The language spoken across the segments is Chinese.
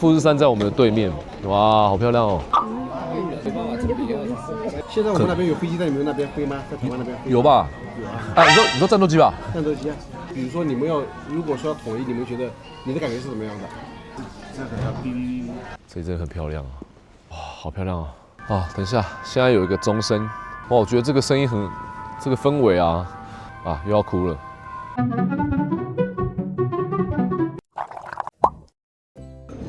富士山在我們的對面，哇，好漂亮哦！現在我們那邊有飛機在你們那邊飛嗎？在台灣那邊飛？有吧？有啊。啊，你說戰鬥機吧？戰鬥機啊。比如說你們如果說要統一，你們覺得你的感覺是什麼樣的？這个要哔。这真的很漂亮啊！哇，好漂亮啊！啊，等一下，現在有一個鐘聲，哇，我覺得這個聲音這個氛圍啊，又要哭了。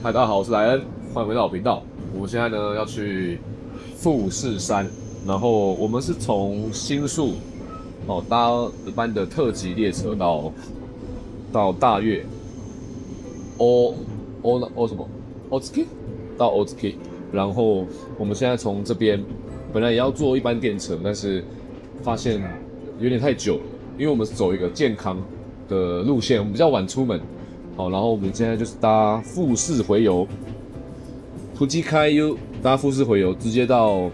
嗨，大家好，我是萊恩，歡迎回到我頻道。我們現在呢要去富士山，然後我們是從新宿搭一班的特急列車到大月什麼 Otsuki 到 Otsuki， 然後我們現在從這邊本來也要坐一班電車，但是發現有點太久了，因為我們是走一個健康的路線，我們比較晚出門。好，然後我們現在就是搭富士回遊，富士開 U 搭富士回遊，直接到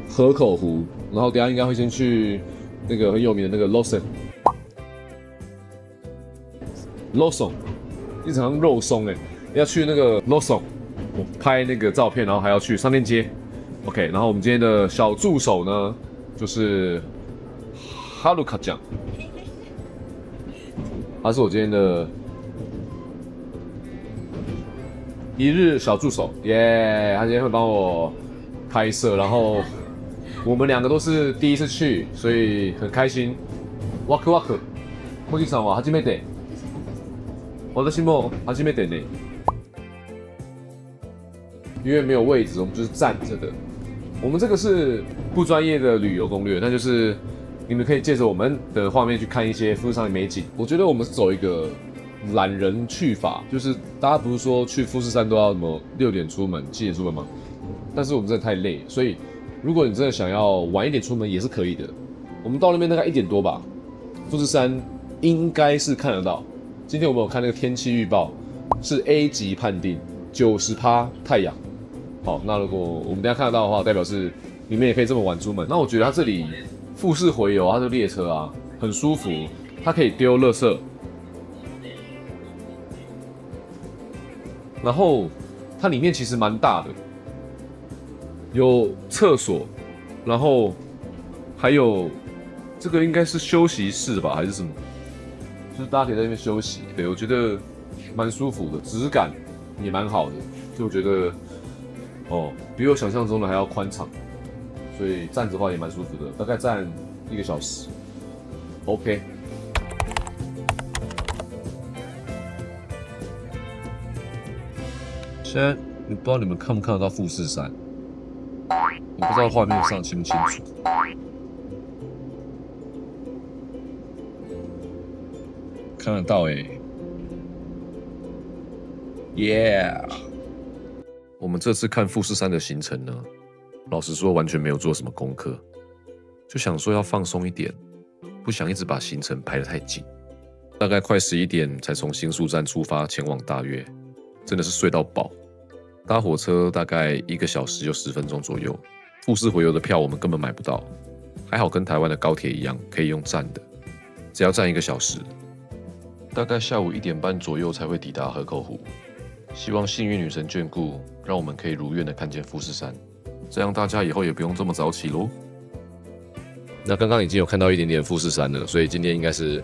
河口湖，然後等一下應該會先去那個很有名的那個 Lawson， 一直像肉鬆哎，要去那個 Lawson 拍那個照片，然後還要去商店街。OK， 然後我們今天的小助手呢，就是哈魯卡醬，他是我今天的一日小助手，耶！他今天會幫我拍攝，然後我們兩個都是第一次去，所以很開心。ワクワク。小木さんは初めて。私も初めてね。因為沒有位置，我們就是站着的。我們這個是不專業的旅遊攻略，那就是你們可以借着我們的畫面去看一些富士山的美景。我覺得我們是走一個懶人去法，就是大家不是說去富士山都要什麼6點出門、7點出門嗎？但是我們真的太累，所以如果你真的想要晚一點出門也是可以的。我們到那邊大概1點多吧，富士山應該是看得到。今天我們有看那個天氣預報，是 A 級判定，90%太陽。好，那如果我們等一下看得到的話，代表是你們也可以這麼晚出門。那我覺得它這裡富士回遊，它的列車啊很舒服，它可以丟垃圾。然後它裡面其實蠻大的，有廁所，然後還有這個應該是休息室吧，還是什麼？就是大家可以在那邊休息。對，我覺得蠻舒服的，質感也蠻好的，就我覺得比我想象中的還要寬敞，所以站着的話也蠻舒服的，大概站1個小時。OK。現在你不知道你們看不看得到富士山，我不知道畫面上清不清楚。看得到耶！我們這次看富士山的行程呢，老實說完全沒有做什麼功課，就想說要放鬆一點，不想一直把行程排得太緊。大概快11點才從新宿站出發前往大月，真的是睡到飽。搭火車大概1個小時就10分鐘左右，富士回遊的票我們根本買不到，還好跟台灣的高鐵一樣可以用站的，只要站1個小時。大概下午1點半左右才會抵達河口湖，希望幸運女神眷顧，讓我們可以如願的看見富士山，這樣大家以後也不用這麼早起嘍。那剛剛已經有看到一點點富士山了，所以今天應該是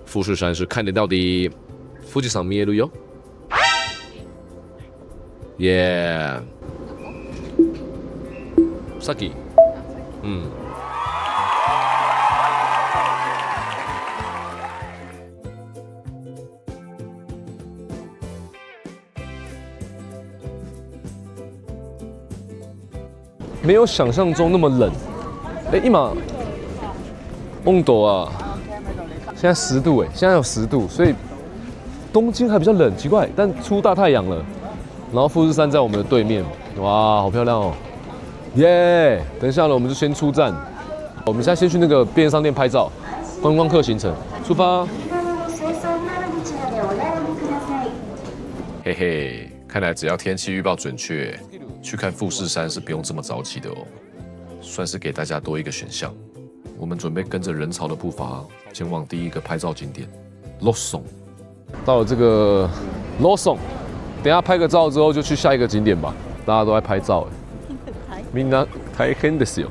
富士山是看得到的。富士山見えるよ。耶！さっき，沒有想象中那麼冷。今溫度啊，現在10度現在有10度，所以東京還比較冷，奇怪，但出大太陽了。然後富士山在我們的對面，哇，好漂亮哦！耶！等一下呢，我們就先出站。我們現在先去那個便利商店拍照，觀光客行程出發。嘿嘿，看來只要天氣預報準確，去看富士山是不用這麼早起的哦，算是給大家多一個選項。我們準備跟着人潮的步伐，前往第一個拍照景點 Lawson。到了這個 Lawson。等一下拍個照之後就去下一個景點吧，大家都在拍照哎。みんな大変ですよ。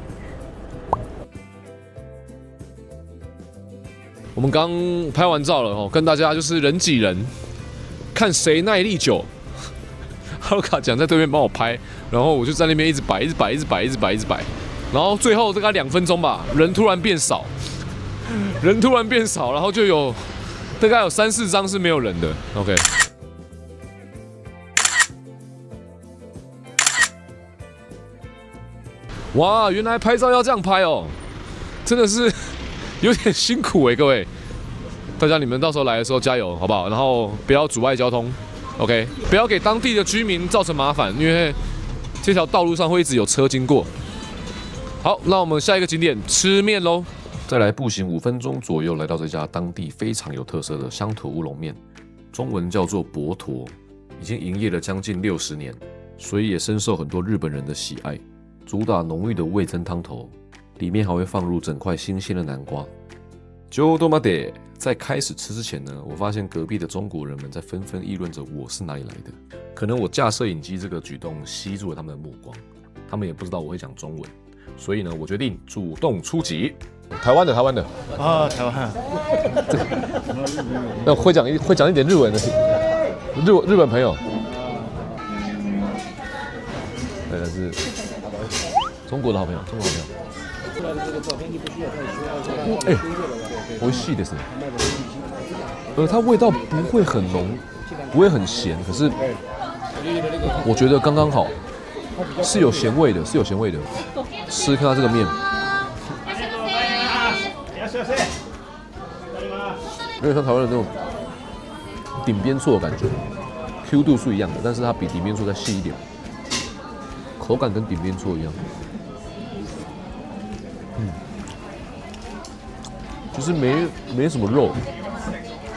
我們剛拍完照了哦，跟大家就是人擠人，看誰耐力久。哈魯卡講在對面幫我拍，然後我就在那邊一直擺，然後最後大概2分鐘吧，人突然變少，然後就有大概有3、4張是沒有人的。OK。哇，原來拍照要這樣拍哦，真的是有點辛苦哎，各位，大家你們到時候來的時候加油，好不好？然後不要阻礙交通 ，OK， 不要給當地的居民造成麻煩，因為這條道路上會一直有車經過。好，那我們下一個景點吃麵嘍。再來步行5分鐘左右，來到這家當地非常有特色的鄉土烏龍麵，中文叫做博陀，已經營業了將近60年，所以也深受很多日本人的喜愛。主打濃郁的味噌湯頭，裡面還會放入整塊新鮮的南瓜。就多馬得，在開始吃之前呢，我發現隔壁的中國人們在紛紛議論着我是哪裡來的。可能我架攝影機這個舉動吸住了他們的目光，他們也不知道我會講中文，所以呢，我決定主動出擊。台灣的啊，台灣。那會講一點日文的日本朋友，对，是中國的好朋友，美味しいですね。它味道不會很濃，不會很鹹，可是我覺得剛剛好，是有鹹味的，吃看它這個麵。有點像台灣的那種鼎邊趖的感覺 ，Q 度是一樣的，但是它比鼎邊趖再細一點，口感跟鼎邊趖一樣。就是沒什麼肉，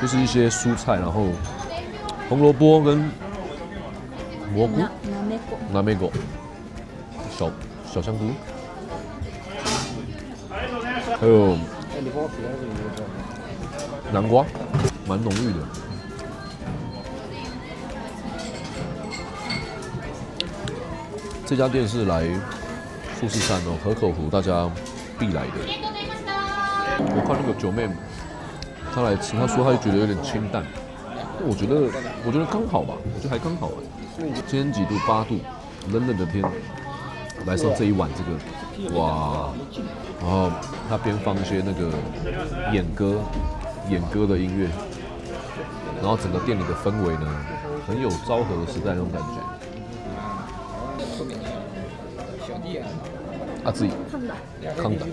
就是一些蔬菜，然後紅蘿蔔跟蘑菇、なめこ、小香菇，還有南瓜，蠻濃郁的。這家店是來富士山哦，河口湖大家必來的。我看那個九妹，她來吃，她說她覺得有點清淡，我覺得剛好吧，我覺得還剛好哎。今天幾度？8度，冷冷的天，來上這一碗這個，哇！然後他邊放一些那個演歌的音樂，然後整個店裡的氛圍呢，很有昭和時代那種感覺。啊，自己康的。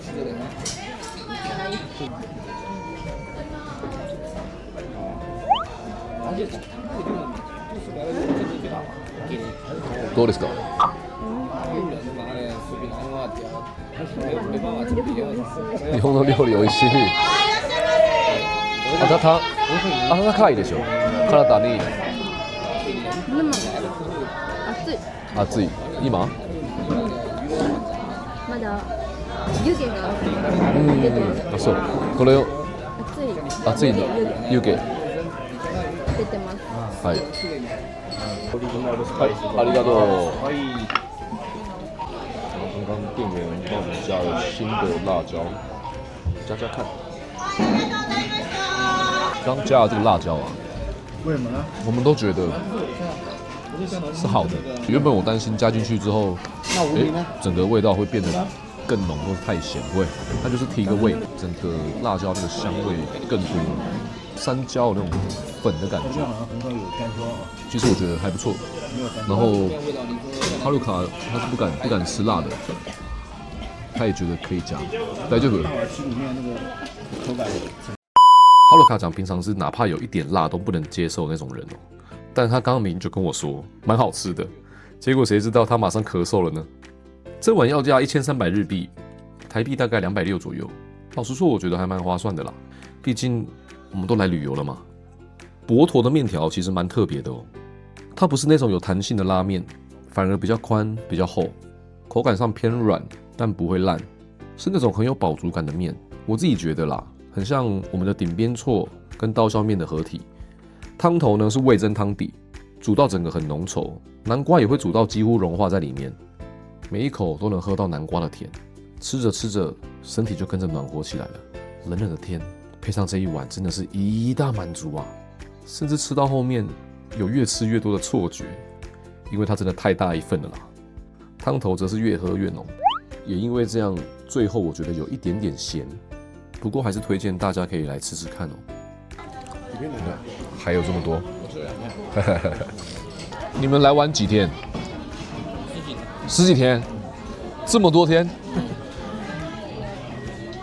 どうですか？日本の料理美味しい。暖かいでしょ。体に。暑い。今？まだ湯気が出てる。あ、そう。これを熱いの湯気出てます。はい。ありがとう。刚刚店員幫我們加了新的辣椒，加看。剛加了這個辣椒啊，為什麼呢？我們都覺得是好的。原本我擔心加進去之後，整個味道會變得更濃或是太鹹，不會，它就是提個味，整個辣椒那個香味更多，山椒的那種粉的感覺。其實我覺得還不錯。然後哈魯卡他是不敢吃辣的，他也覺得可以加。來這個。哈魯卡講平常是哪怕有一點辣都不能接受那種人哦，但是他剛剛明明就跟我說蠻好吃的，結果誰知道他馬上咳嗽了呢？這碗要價1300日幣，台幣大概260左右。老實說，我覺得還蠻划算的啦，畢竟我們都來旅遊了嘛。博陀的麵條其實蠻特別的哦，它不是那種有彈性的拉麵，反而比較寬、比較厚，口感上偏軟，但不會爛，是那種很有飽足感的麵。我自己覺得啦，很像我們的鼎邊趖跟刀削麵的合體。湯頭呢是味噌湯底，煮到整個很濃稠，南瓜也會煮到幾乎融化在裡面，每一口都能喝到南瓜的甜，吃着吃着，身體就跟着暖和起來了。冷冷的天，配上這一碗，真的是一大滿足啊！甚至吃到後面有越吃越多的錯覺，因為它真的太大一份了啦。湯頭則是越喝越濃，也因為這樣，最後我覺得有一點點鹹，不過還是推薦大家可以來吃吃看哦。還有這麼多，你們來玩幾天？十幾天，這麼多天，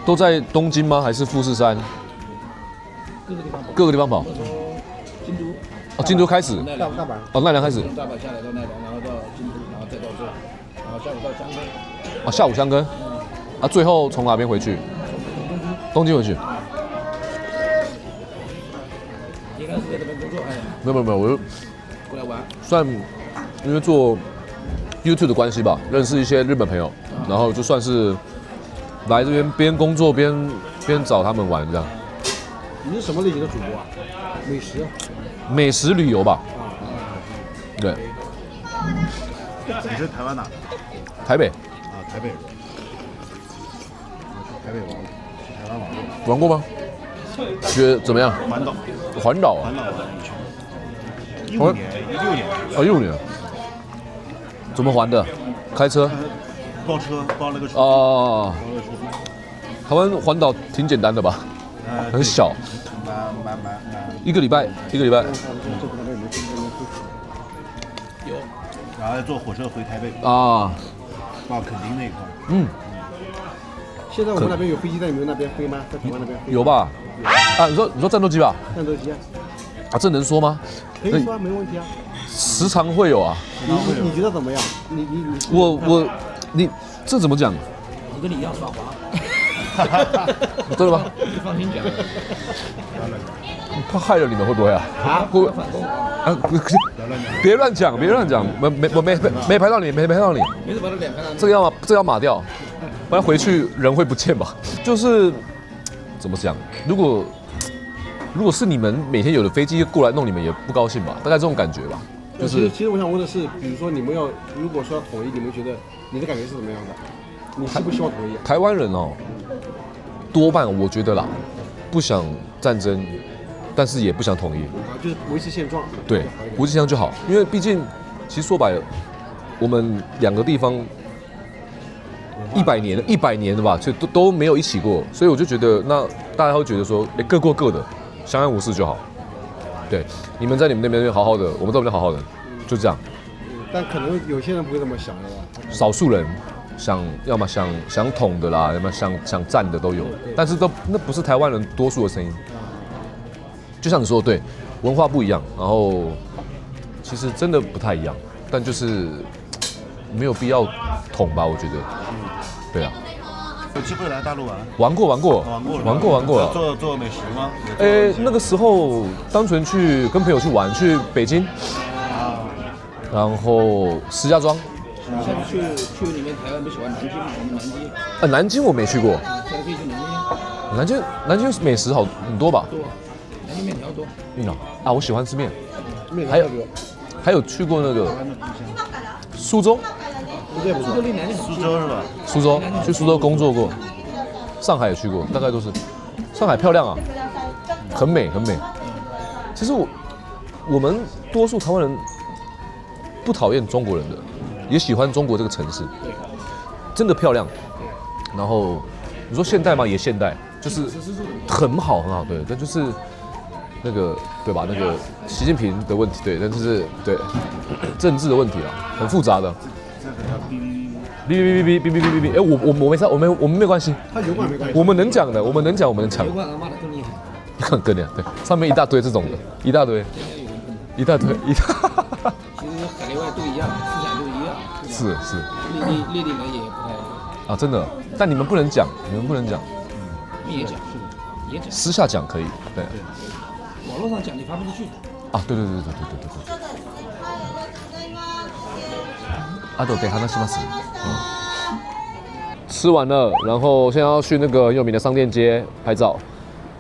都在東京嗎？還是富士山？各個地方跑。京都。哦，京都開始。大阪。哦，奈良開始。大阪下來到奈良，然後到京都，然後再到這，然後下午到箱根。啊，下午箱根。啊，最後從哪邊回去？東京回去。你刚是在這邊工作？哎。沒有，我就過來玩。算因為做 YouTube 的關係吧，認識一些日本朋友，然後就算是來這邊邊工作邊找他們玩這樣。你是什麼類型的主播啊？美食旅游吧。對。你是台灣哪的？台北。啊，台北人。台北玩过，去台湾玩过。玩過嗎？覺得怎麼樣？環島啊。環島玩了一圈。16年。啊，16年。怎麼環的？開車？包車，包那個車。哦。台灣環島挺簡單的吧？很小。一個禮拜。有。然後再坐火車回台北。啊。到墾丁那一塊。現在我們那邊有飛機在你們那邊飛嗎？在台灣那邊飛？有吧？啊，你說戰鬥機吧？戰鬥機啊。啊，這能說嗎？可以說啊，沒問題啊。時常會有啊。你覺得怎麼樣？你這怎麼講？我跟你一樣耍滑。真的嗎？你放心講。他害了你們會不會啊？啊？會反攻啊！別亂講，我沒拍到你，沒拍到你。沒事，把他臉拍到你。這個要碼掉，不然回去人會不見吧？就是怎麼講？如果是你們每天有的飛機過來弄你們，也不高興吧？大概這種感覺吧。就是其實我想問的是，比如說你們如果說要統一，你們覺得你的感覺是怎麼樣的？你希不希望統一？台灣人哦，多半我覺得啦，不想戰爭，但是也不想統一，就是維持現狀。對，維持現狀就好，因為畢竟，其實說白了，我們兩個地方100年的吧，就都沒有一起過，所以我就覺得，那大家會覺得說，各過各的，相安無事就好。對，你們在你們那邊好好的，我們在我們這好好的，就這樣。但可能有些人不會這麼想的吧？少數人要麼想統的啦，要麼想戰的都有，但是那不是台灣人多數的聲音。就像你說的，對，文化不一樣，然後其實真的不太一樣，但就是沒有必要統吧，我覺得。對啊。有機會來大陸玩？玩過。做美食嗎？那個時候單純去跟朋友去玩，去北京，然後石家莊。下次去你們台灣不喜歡南京？南京我沒去過。下次可以去南京。南京美食很多吧？多，南京麵條多。啊，我喜歡吃麵。還有去過那個蘇州。蘇州離南京很近。蘇州是吧？蘇州，去蘇州工作過，上海也去過，大概都是。上海漂亮啊，很美。其實我們多數台灣人不討厭中國人的，也喜歡中國這個城市，真的漂亮。然後你說現代嗎？也現代，就是很好，對，但就是那個對吧？那個習近平的問題，對，但就是對政治的問題啊，很複雜的。嗶！我沒事，我們沒關係。他油管沒關係。我們能講的，我們能講。油管他媽的更厲害。更厲害，對，上面一大堆這種的，一大堆。其實海內外都一樣，思想都一樣。是。内地人也不太一樣。啊，真的，但你們不能講，也講。私下講可以，對。網絡上講你發不出去。啊，對。あとで話します。吃完了，然後現在要去那個很有名的商店街拍照。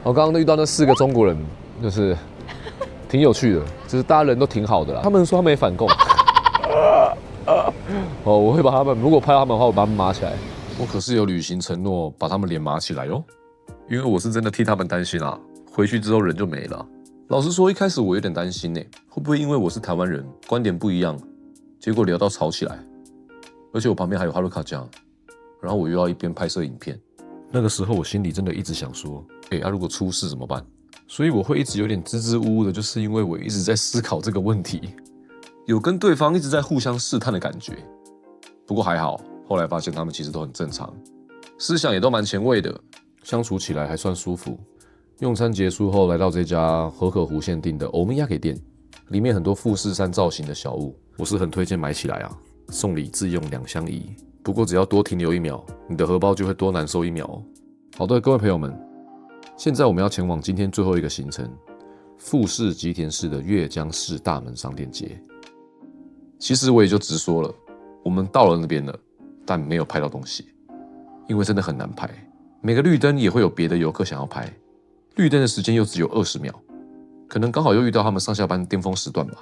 我剛剛遇到那4個中國人，就是挺有趣的，就是大家人都挺好的啦。他們說他們也反共。哦，我會把他們，如果拍到他們的話，我把他們碼起來。我可是有履行承諾，把他們臉碼起來喲。因為我是真的替他們擔心啊，回去之後人就沒了。老實說，一開始我有點擔心呢，會不會因為我是台灣人，觀點不一樣，結果聊到吵起來？而且我旁邊還有哈魯卡醬，然後我又要一邊拍攝影片。那個時候我心裡真的一直想說，如果出事怎麼辦？所以我會一直有點支支吾吾的，就是因為我一直在思考這個問題，有跟對方一直在互相試探的感覺。不過還好，後來發現他們其實都很正常，思想也都蠻前衛的，相處起來還算舒服。用餐結束後，來到這家河口湖限定的歐米亞給店，裡面很多富士山造型的小物，我是很推薦買起來啊，送禮自用2相宜。不過只要多停留1秒，你的荷包就會多難受1秒哦。好的，各位朋友們，現在我們要前往今天最後一個行程——富士吉田市的月江市大門商店街。其實我也就直說了，我們到了那邊了，但沒有拍到東西，因為真的很難拍。每個綠燈也會有別的遊客想要拍，綠燈的時間又只有20秒，可能剛好又遇到他們上下班巔峰時段吧。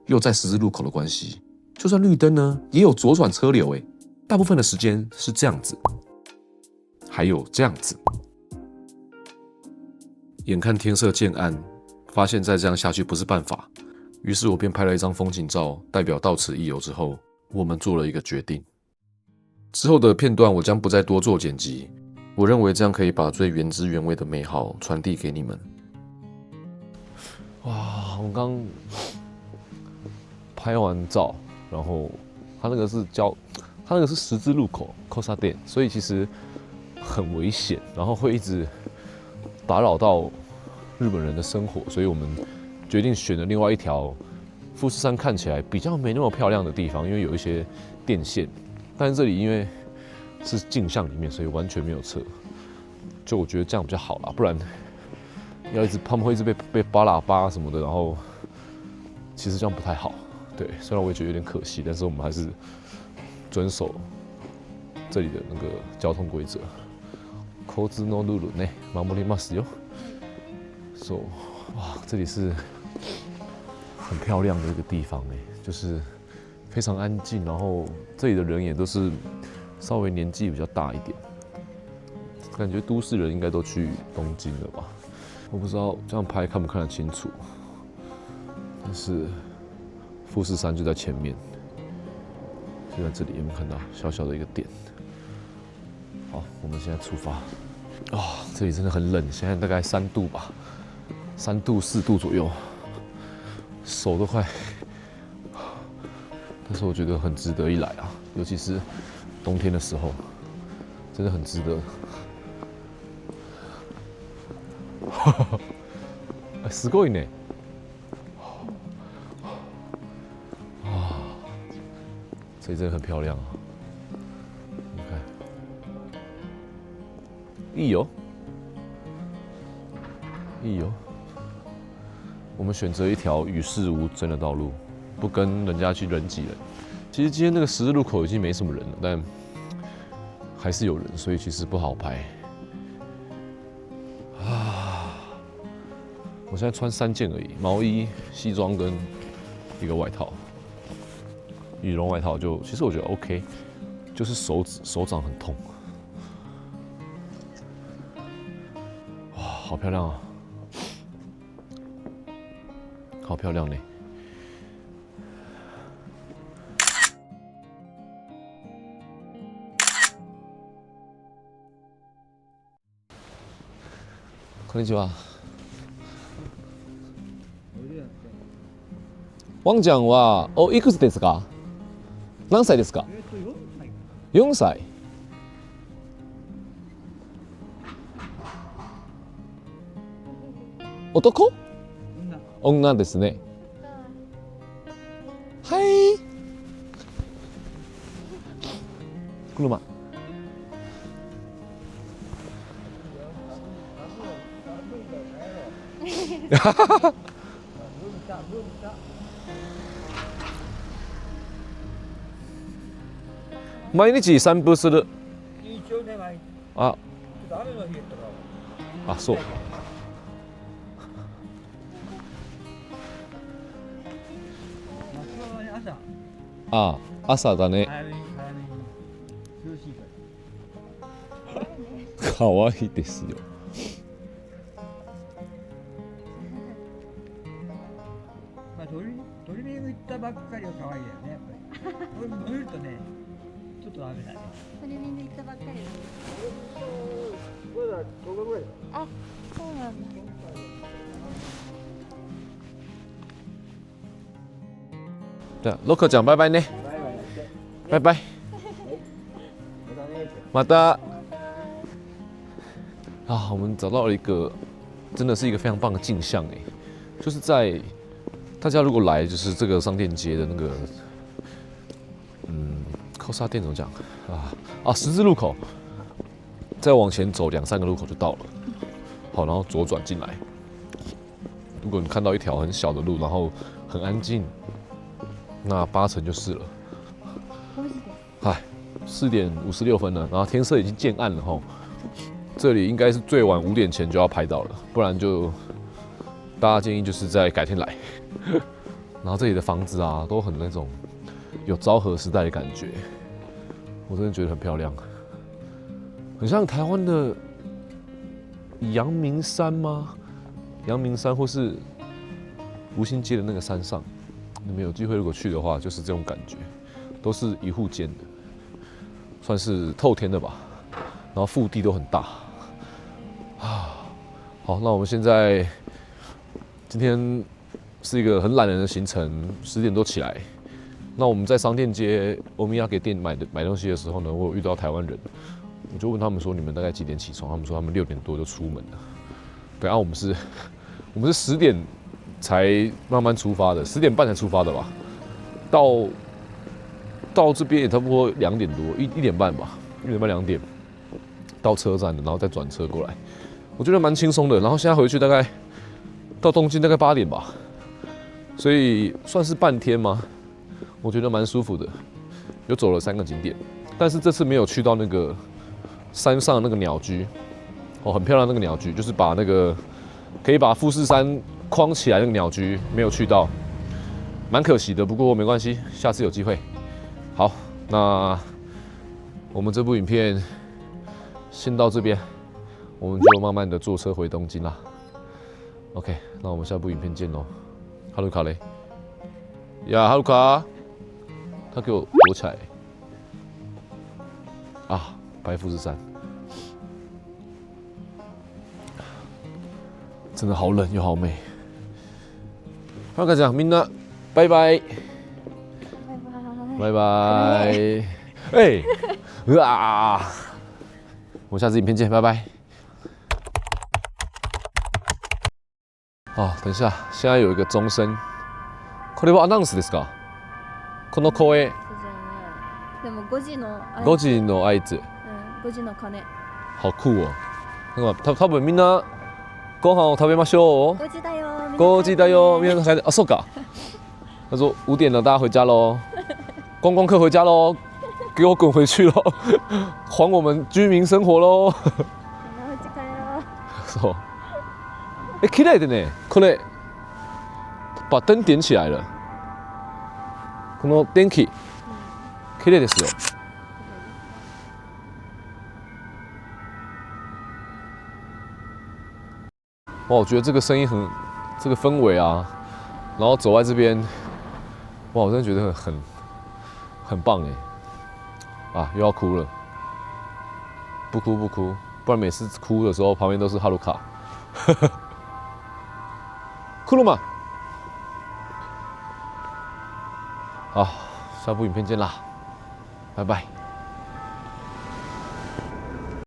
又在十字路口的關係，就算綠燈呢，也有左轉車流誒。大部分的時間是這樣子，還有這樣子。眼看天色漸暗，發現再這樣下去不是辦法，於是我便拍了一張風景照，代表到此一遊。之後，我們做了一個決定。之後的片段我將不再多做剪輯，我認為這樣可以把最原汁原味的美好傳遞給你們。哇，我剛拍完照，然後他那個是十字路口交差點，所以其實很危險，然後會一直打擾到日本人的生活，所以我們決定選了另外一條富士山看起來比較沒那麼漂亮的地方，因為有一些電線，但是這裡因為是鏡像裡面，所以完全沒有車，就我覺得這樣比較好啦，不然他們會一直被扒喇叭什麼的，然後其實這樣不太好。對，雖然我也覺得有點可惜，但是我們還是遵守這裡的那個交通規則。交通のルールね、守りますよ。So， 哇，這裡是很漂亮的一個地方哎，就是非常安靜，然後這裡的人也都是稍微年紀比較大一點，感覺都市人應該都去東京了吧？我不知道這樣拍看不看得清楚，但是富士山就在前面。就在這裡，有沒有看到小小的一個點？好，我們現在出發。這裡真的很冷，現在大概3度吧，3度4度左右，手都快。但是我覺得很值得一來啊，尤其是冬天的時候，真的很值得。すごいね。这里真的很漂亮啊！你看，いいよ，いいよ。我們選擇一條與世無爭的道路，不跟人家去人擠人。其實今天那個十字路口已經沒什麼人了，但還是有人，所以其實不好拍。我現在穿3件而已，毛衣、西裝跟一個外套。羽絨外套其實我覺得 OK， 就是手掌很痛。哇，好漂亮啊！好漂亮呢。こんにちは。ワンちゃんはいくつですか？何歳ですか？4歳。男？女ですね。はい。車。毎日散歩する。あ、そう。あ、朝だね。涼しいから。可愛いですよ。まあトリミング行ったばっかりは可愛いよね、やっぱり。俺も見るとね、ちょっとダメだね。それみんな行ったばっかりだ。まだ10日ぐらいだ。あ、そうなんだ。じゃあ、ロッカー讲拜拜呢。拜拜。马达。啊，我们找到了一个，真的是一个非常棒的镜像哎，就是在大家如果来就是这个商店街的那个，扣沙店怎么讲啊？十字路口，再往前走2-3个路口就到了。好，然后左轉進來。如果你看到一條很小的路，然後很安靜，那8成就是了。哎，4點56分了，然後天色已經漸暗了吼。這裡應該是最晚5點前就要拍到了，不然就大家建議就是在改天來。然後這裡的房子啊，都很那種有昭和時代的感覺，我真的覺得很漂亮，很像台灣的陽明山嗎？陽明山或是吳興街的那個山上，你們有機會如果去的話，就是這種感覺，都是一戶建的，算是透天的吧，然後腹地都很大。好，那我們現在今天是一個很懶人的行程，10點多起來。那我們在商店街歐米亞給店買東西的時候呢，我有遇到台灣人，我就問他們說：“你們大概幾點起床？”他們說他們6點多就出門了。對啊，我們是10點才慢慢出發的，10點半才出發的吧。到這邊也差不多2點多，1點半吧，1點半2點到車站的，然後再轉車過來。我覺得蠻輕鬆的。然後現在回去大概到東京大概8點吧，所以算是半天嘛。我覺得蠻舒服的，有走了3個景點，但是這次沒有去到那個山上的那個鳥居，哦，很漂亮的那個鳥居，就是把那個可以把富士山框起來那個鳥居沒有去到，蠻可惜的。不過沒關係，下次有機會。好，那我們這部影片先到這邊，我們就慢慢的坐車回東京啦。OK， 那我們下部影片見嘍。哈魯卡嘞，呀，哈魯卡。他給我躲起來啊！白富士山真的好冷又好美。哈魯卡講，みんな拜拜，拜拜。哎，啊！我們下次影片見，拜拜。啊，等一下，現在有一個鐘聲。これはアナウンスですか？この声。でも5時の合図。5時の鐘。好酷哦！なんか多分みんなご飯を食べましょう。5時だよ。5時だよ，みんな開始啊，そうか。他說5點了，大家回家嘍。觀光客回家嘍，給我滾回去嘍，還我們居民生活嘍。そう。綺麗的ね。これ把燈點起來了。この電気綺麗ですよ。哇，我覺得這個聲音這個氛圍啊，然後走在這邊，哇，我真的覺得很棒哎！啊，又要哭了，不哭不哭，不然每次哭的時候旁邊都是哈魯卡。哭了嗎？好，下部影片見啦，拜拜。